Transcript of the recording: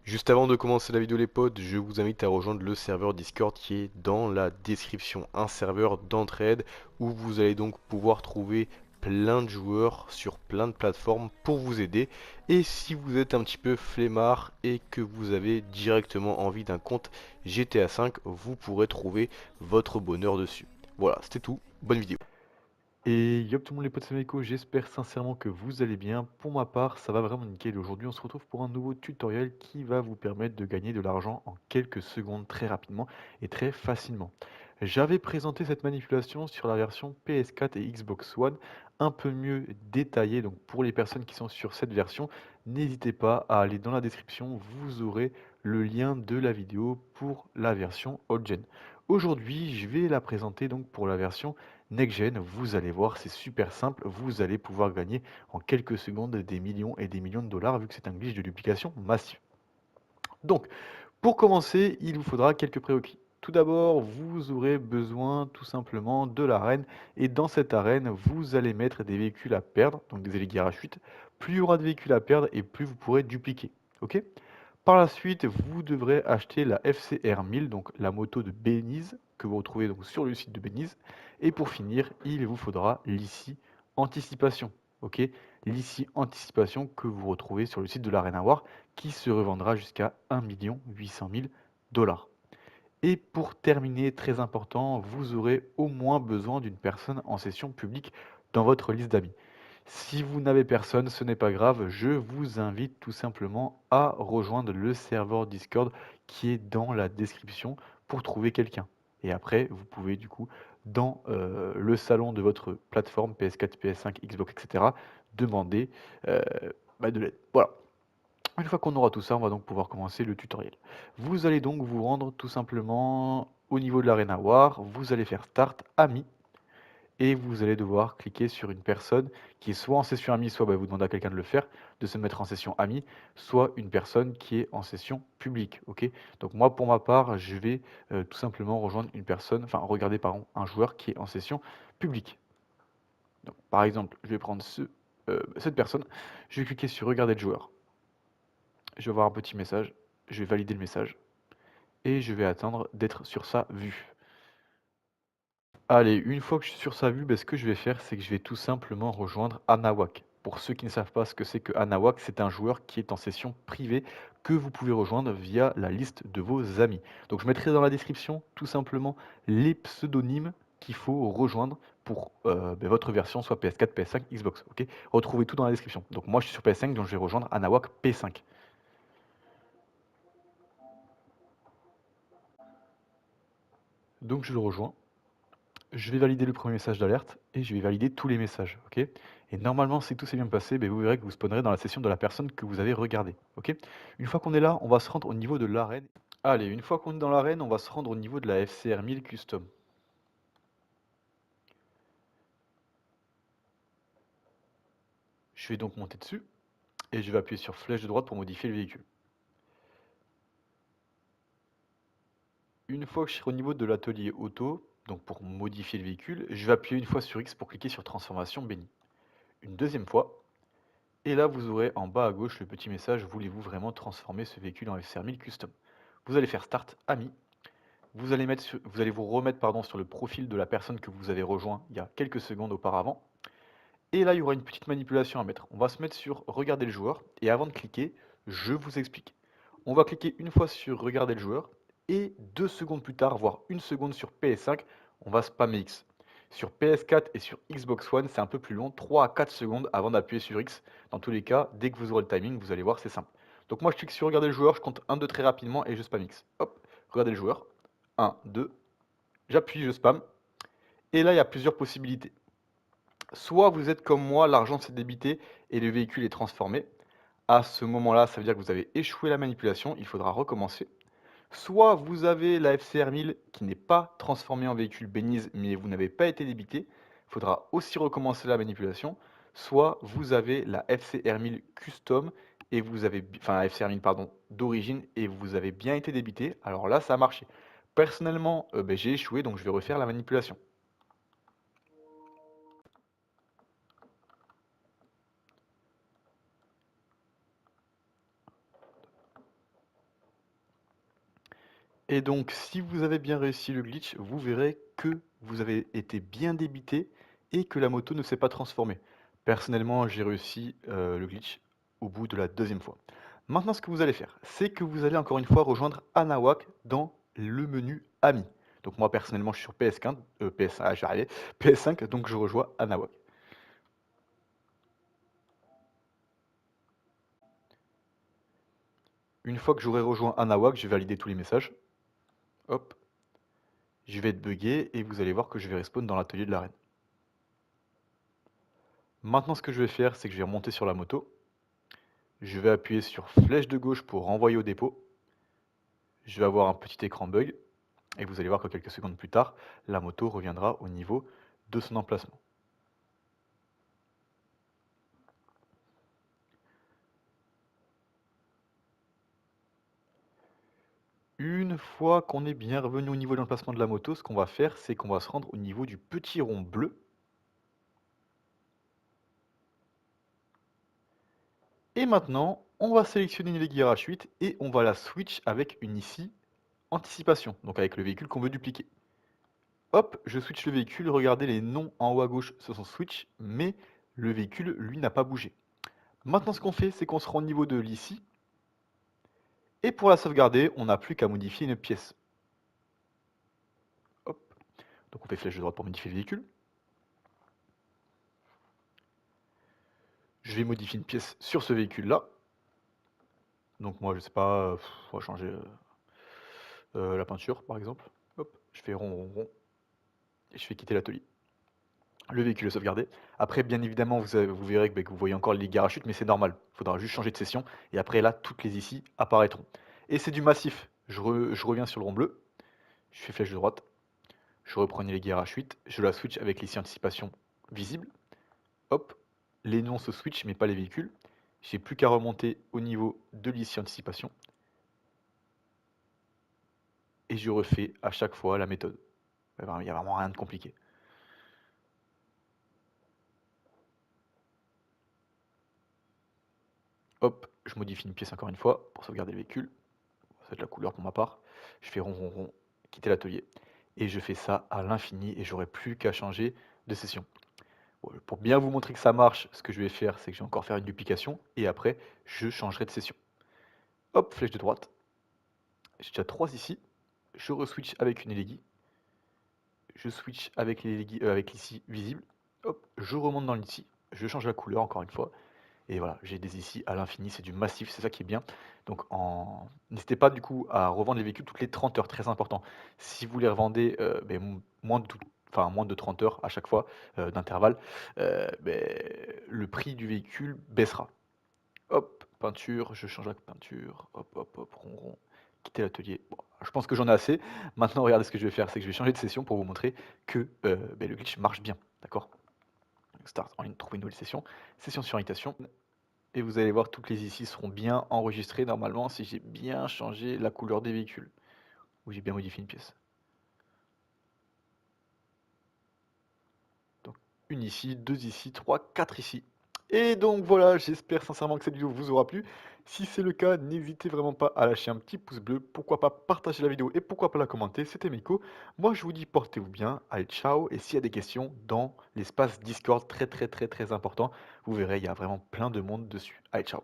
Juste avant de commencer la vidéo les potes, je vous invite à rejoindre le serveur Discord qui est dans la description. Un serveur d'entraide où vous allez donc pouvoir trouver plein de joueurs sur plein de plateformes pour vous aider. Et si vous êtes un petit peu flemmard et que vous avez directement envie d'un compte GTA V, vous pourrez trouver votre bonheur dessus. Voilà, c'était tout. Bonne vidéo. Et yop tout le monde les potes, c'est Meko, j'espère sincèrement que vous allez bien. Pour ma part, ça va vraiment nickel. Aujourd'hui, on se retrouve pour un nouveau tutoriel qui va vous permettre de gagner de l'argent en quelques secondes très rapidement et très facilement. J'avais présenté cette manipulation sur la version PS4 et Xbox One, un peu mieux détaillée. Donc pour les personnes qui sont sur cette version, n'hésitez pas à aller dans la description, vous aurez le lien de la vidéo pour la version old gen. Aujourd'hui, je vais la présenter donc pour la version Next Gen, vous allez voir, c'est super simple, vous allez pouvoir gagner en quelques secondes des millions et des millions de dollars vu que c'est un glitch de duplication massif. Donc, pour commencer, il vous faudra quelques prérequis. Tout d'abord, vous aurez besoin tout simplement de l'arène et dans cette arène, vous allez mettre des véhicules à perdre, donc des alliés à chute. Plus il y aura de véhicules à perdre et plus vous pourrez dupliquer. Ok. Par la suite, vous devrez acheter la FCR 1000, donc la moto de Benize, que vous retrouvez donc sur le site de Benize. Et pour finir, il vous faudra l'ICI Anticipation. Ok, l'ICI Anticipation que vous retrouvez sur le site de l'Arena War, qui se revendra jusqu'à 1 800 000 $. Et pour terminer, très important, vous aurez au moins besoin d'une personne en session publique dans votre liste d'amis. Si vous n'avez personne, ce n'est pas grave, je vous invite tout simplement à rejoindre le serveur Discord qui est dans la description pour trouver quelqu'un. Et après, vous pouvez du coup, dans le salon de votre plateforme PS4, PS5, Xbox, etc., demander euh, de l'aide. Voilà. Une fois qu'on aura tout ça, on va donc pouvoir commencer le tutoriel. Vous allez donc vous rendre tout simplement au niveau de l'Arena War, vous allez faire Start, Ami, et vous allez devoir cliquer sur une personne qui est soit en session Ami, soit vous demandez à quelqu'un de le faire, de se mettre en session Ami, soit une personne qui est en session publique. Ok. Donc moi, pour ma part, je vais tout simplement rejoindre une personne, enfin regarder pardon, un joueur qui est en session publique. Donc, par exemple, je vais prendre cette personne, je vais cliquer sur Regarder le joueur. Je vais avoir un petit message, je vais valider le message et je vais attendre d'être sur sa vue. Allez, une fois que je suis sur sa vue, ce que je vais faire, c'est que je vais tout simplement rejoindre Anawak. Pour ceux qui ne savent pas ce que c'est que Anawak, c'est un joueur qui est en session privée que vous pouvez rejoindre via la liste de vos amis. Donc je mettrai dans la description tout simplement les pseudonymes qu'il faut rejoindre pour votre version, soit PS4, PS5, Xbox. Ok. Retrouvez tout dans la description. Donc moi je suis sur PS5, donc je vais rejoindre Anawak P5. Donc je le rejoins. Je vais valider le premier message d'alerte et je vais valider tous les messages, ok. Et normalement, si tout s'est bien passé, vous verrez que vous spawnerez dans la session de la personne que vous avez regardée, ok. Une fois qu'on est là, on va se rendre au niveau de l'arène. Allez, une fois qu'on est dans l'arène, on va se rendre au niveau de la FCR 1000 Custom. Je vais donc monter dessus et je vais appuyer sur flèche de droite pour modifier le véhicule. Une fois que je serai au niveau de l'atelier auto, donc pour modifier le véhicule, je vais appuyer une fois sur X pour cliquer sur transformation bénie. Une deuxième fois, et là, vous aurez en bas à gauche le petit message voulez-vous vraiment transformer ce véhicule en FCR 1000 Custom. Vous allez faire Start Ami. Vous allez vous remettre sur le profil de la personne que vous avez rejoint il y a quelques secondes auparavant. Et là, il y aura une petite manipulation à mettre. On va se mettre sur Regarder le joueur. Et avant de cliquer, je vous explique. On va cliquer une fois sur Regarder le joueur. Et 2 secondes plus tard, voire 1 seconde sur PS5, on va spammer X. Sur PS4 et sur Xbox One, c'est un peu plus long, 3 à 4 secondes avant d'appuyer sur X. Dans tous les cas, dès que vous aurez le timing, vous allez voir, c'est simple. Donc moi, je clique sur Regarder le joueur, je compte 1, 2 très rapidement et je spam X. Hop, Regardez le joueur. 1, 2, j'appuie, je spam. Et là, il y a plusieurs possibilités. Soit vous êtes comme moi, l'argent s'est débité et le véhicule est transformé. À ce moment-là, ça veut dire que vous avez échoué la manipulation, il faudra recommencer. Soit vous avez la FCR 1000 qui n'est pas transformée en véhicule Benize, mais vous n'avez pas été débité, il faudra aussi recommencer la manipulation. Soit vous avez la FCR 1000 custom et vous avez, enfin la FCR 1000 pardon, d'origine et vous avez bien été débité. Alors là, ça a marché. Personnellement, j'ai échoué, donc je vais refaire la manipulation. Et donc, si vous avez bien réussi le glitch, vous verrez que vous avez été bien débité et que la moto ne s'est pas transformée. Personnellement, j'ai réussi le glitch au bout de la deuxième fois. Maintenant, ce que vous allez faire, c'est que vous allez encore une fois rejoindre Anawak dans le menu Amis. Donc moi, personnellement, je suis sur PS5, PS, je vais arriver, PS5, donc je rejoins Anawak. Une fois que j'aurai rejoint Anawak, je vais valider tous les messages. Hop, je vais être bugué et vous allez voir que je vais respawn dans l'atelier de l'arène. Maintenant, ce que je vais faire, c'est que je vais remonter sur la moto. Je vais appuyer sur flèche de gauche pour renvoyer au dépôt. Je vais avoir un petit écran bug. Et vous allez voir que quelques secondes plus tard, la moto reviendra au niveau de son emplacement. Une fois qu'on est bien revenu au niveau de l'emplacement de la moto, ce qu'on va faire, c'est qu'on va se rendre au niveau du petit rond bleu. Et maintenant, on va sélectionner une aiguille RH8 et on va la switch avec une ici anticipation, donc avec le véhicule qu'on veut dupliquer. Hop, je switch le véhicule, regardez les noms en haut à gauche se sont switch, mais le véhicule, lui, n'a pas bougé. Maintenant, ce qu'on fait, c'est qu'on se rend au niveau de l'ici, et pour la sauvegarder, on n'a plus qu'à modifier une pièce. Hop, donc on fait flèche de droite pour modifier le véhicule. Je vais modifier une pièce sur ce véhicule-là. Donc moi, je sais pas, on va changer la peinture, par exemple. Hop, je fais rond, rond, rond, et je fais quitter l'atelier. Le véhicule est sauvegardé. Après, bien évidemment, vous verrez que vous voyez encore les garachutes, mais c'est normal. Il faudra juste changer de session. Et après, là, toutes les ici apparaîtront. Et c'est du massif. Je reviens sur le rond bleu. Je fais flèche de droite. Je reprends une aiguille RH8. Je la switch avec l'ici anticipation visible. Hop. Les noms se switch, mais pas les véhicules. J'ai plus qu'à remonter au niveau de l'ici anticipation. Et je refais à chaque fois la méthode. Il n'y a vraiment rien de compliqué. Hop, je modifie une pièce encore une fois pour sauvegarder le véhicule. Ça va être la couleur pour ma part. Je fais rond, rond, rond, quitter l'atelier. Et je fais ça à l'infini et j'aurai plus qu'à changer de session. Bon, pour bien vous montrer que ça marche, ce que je vais faire, c'est que je vais encore faire une duplication et après, je changerai de session. Hop, flèche de droite. J'ai déjà 3 ici. Je reswitch avec une aiguille. Je switch avec l'ici visible. Hop, je remonte dans l'ici. Je change la couleur encore une fois. Et voilà, j'ai des ici à l'infini, c'est du massif, c'est ça qui est bien. Donc n'hésitez pas du coup à revendre les véhicules toutes les 30 heures, très important. Si vous les revendez moins de 30 heures à chaque fois d'intervalle, le prix du véhicule baissera. Hop, peinture, je change la peinture, hop, hop, hop, rond, rond, quitter l'atelier. Bon, je pense que j'en ai assez. Maintenant, regardez ce que je vais faire, c'est que je vais changer de session pour vous montrer que le glitch marche bien, d'accord? Start en ligne, trouver une nouvelle session, session sur invitation. Et vous allez voir, toutes les ici seront bien enregistrées normalement si j'ai bien changé la couleur des véhicules. Ou j'ai bien modifié une pièce. Donc une ici, deux ici, trois, quatre ici. Et donc voilà, j'espère sincèrement que cette vidéo vous aura plu. Si c'est le cas, n'hésitez vraiment pas à lâcher un petit pouce bleu, pourquoi pas partager la vidéo et pourquoi pas la commenter. C'était Miko. Moi je vous dis portez-vous bien, allez ciao. Et s'il y a des questions dans l'espace Discord très très très très important, vous verrez, il y a vraiment plein de monde dessus. Allez ciao.